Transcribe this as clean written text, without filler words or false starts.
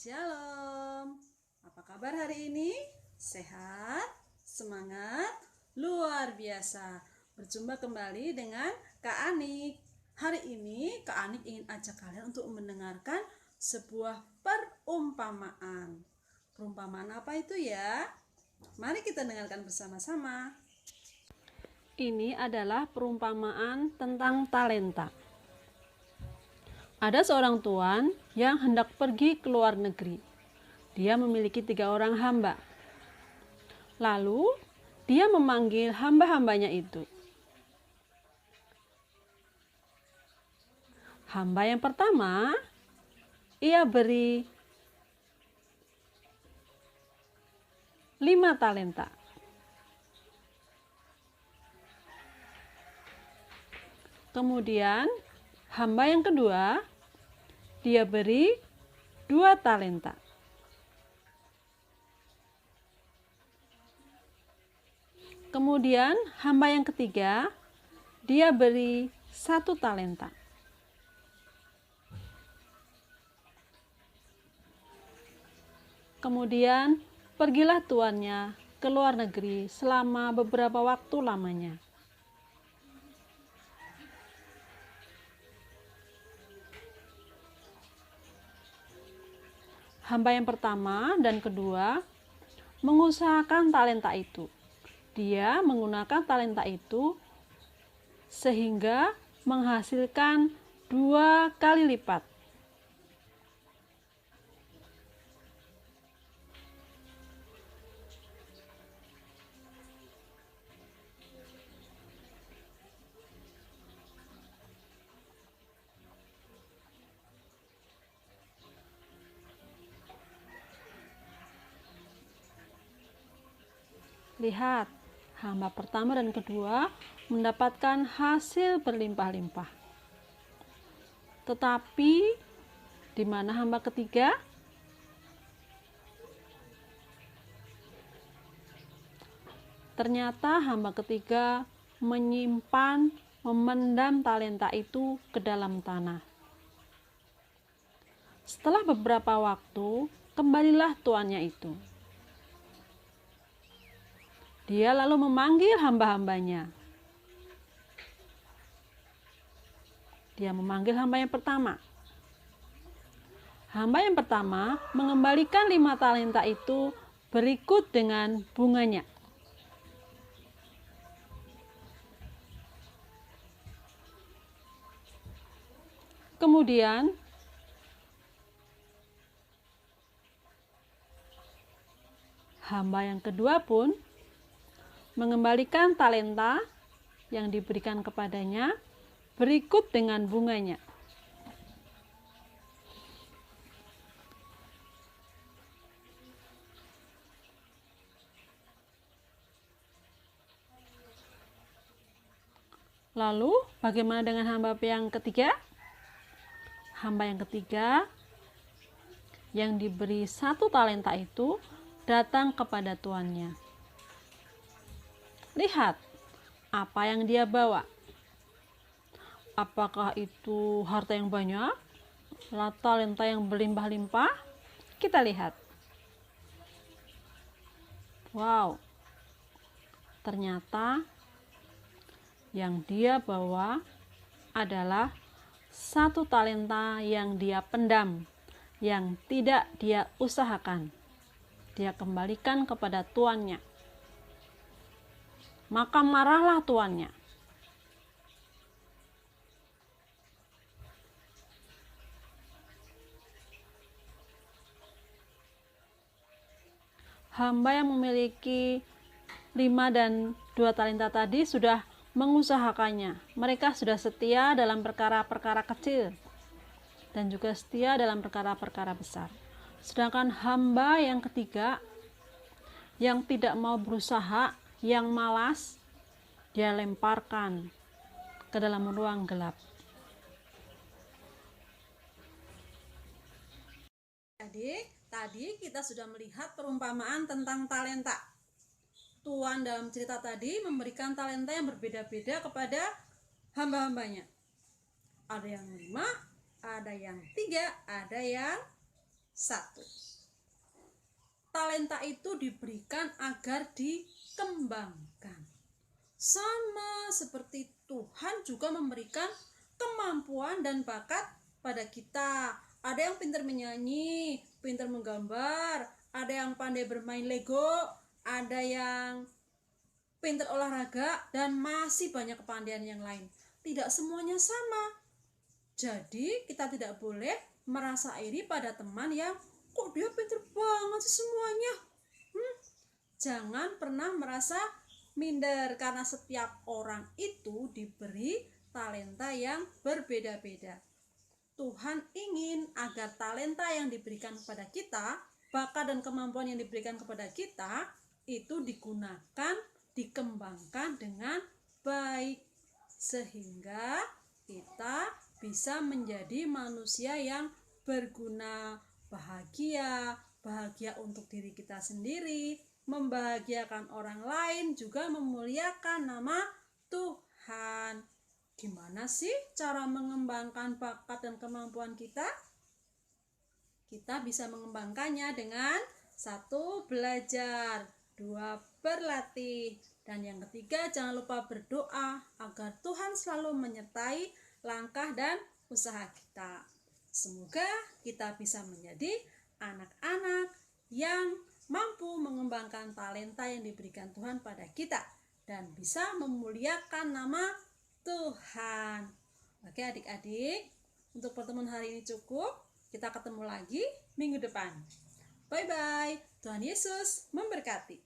Shalom. Apa kabar hari ini? Sehat? Semangat? Luar biasa. Berjumpa kembali dengan Kak Anik. Hari ini Kak Anik ingin ajak kalian untuk mendengarkan sebuah perumpamaan. Perumpamaan apa itu ya? Mari kita dengarkan bersama-sama. Ini adalah perumpamaan tentang talenta. Ada seorang tuan yang hendak pergi ke luar negeri. Dia memiliki 3 orang hamba. Lalu, dia memanggil hamba-hambanya itu. Hamba yang pertama, ia beri 5 talenta. Kemudian, hamba yang kedua, dia beri 2 talenta. Kemudian, hamba yang ketiga, dia beri 1 talenta. Kemudian, pergilah tuannya ke luar negeri selama beberapa waktu lamanya. Hamba yang pertama dan kedua mengusahakan talenta itu. Dia menggunakan talenta itu sehingga menghasilkan 2 kali lipat. Lihat, hamba pertama dan kedua mendapatkan hasil berlimpah-limpah. Tetapi di mana hamba ketiga? Ternyata hamba ketiga menyimpan, memendam talenta itu ke dalam tanah. Setelah beberapa waktu, kembalilah tuannya itu. Dia lalu memanggil hamba-hambanya. Dia memanggil hamba yang pertama. Hamba yang pertama mengembalikan 5 talenta itu berikut dengan bunganya. Kemudian, hamba yang kedua pun mengembalikan talenta yang diberikan kepadanya berikut dengan bunganya. Lalu, bagaimana dengan hamba yang ketiga? Hamba yang ketiga yang diberi 1 talenta itu datang kepada tuannya. Lihat apa yang dia bawa. Apakah itu harta yang banyak? Talenta yang berlimpah-limpah? Kita lihat. Wow, ternyata yang dia bawa adalah 1 talenta yang dia pendam, yang tidak dia usahakan. Dia kembalikan kepada tuannya. Maka marahlah tuannya. Hamba yang memiliki 5 dan 2 talenta tadi sudah mengusahakannya. Mereka sudah setia dalam perkara-perkara kecil dan juga setia dalam perkara-perkara besar. Sedangkan hamba yang ketiga yang tidak mau berusaha, yang malas, dia lemparkan ke dalam ruang gelap. Adik, tadi kita sudah melihat perumpamaan tentang talenta. Tuan dalam cerita tadi memberikan talenta yang berbeda-beda kepada hamba-hambanya. Ada yang 5, ada yang 3, ada yang 1. Talenta itu diberikan agar dikembangkan. Sama seperti Tuhan juga memberikan kemampuan dan bakat pada kita. Ada yang pintar menyanyi, pintar menggambar, ada yang pandai bermain Lego, ada yang pintar olahraga, dan masih banyak kepandaian yang lain. Tidak semuanya sama. Jadi kita tidak boleh merasa iri pada teman yang kok dia pintar banget sih semuanya. Jangan pernah merasa minder, karena setiap orang itu diberi talenta yang berbeda-beda. Tuhan ingin agar talenta yang diberikan kepada kita, bakat dan kemampuan yang diberikan kepada kita itu digunakan, dikembangkan dengan baik, sehingga kita bisa menjadi manusia yang berguna, bahagia untuk diri kita sendiri, membahagiakan orang lain, juga memuliakan nama Tuhan. Gimana sih cara mengembangkan bakat dan kemampuan kita? Kita bisa mengembangkannya dengan 1. Belajar, 2. Berlatih, dan yang ketiga jangan lupa berdoa agar Tuhan selalu menyertai langkah dan usaha kita. Semoga kita bisa menjadi anak-anak yang mampu mengembangkan talenta yang diberikan Tuhan pada kita dan bisa memuliakan nama Tuhan. Oke adik-adik, untuk pertemuan hari ini cukup. Kita ketemu lagi minggu depan. Bye-bye. Tuhan Yesus memberkati.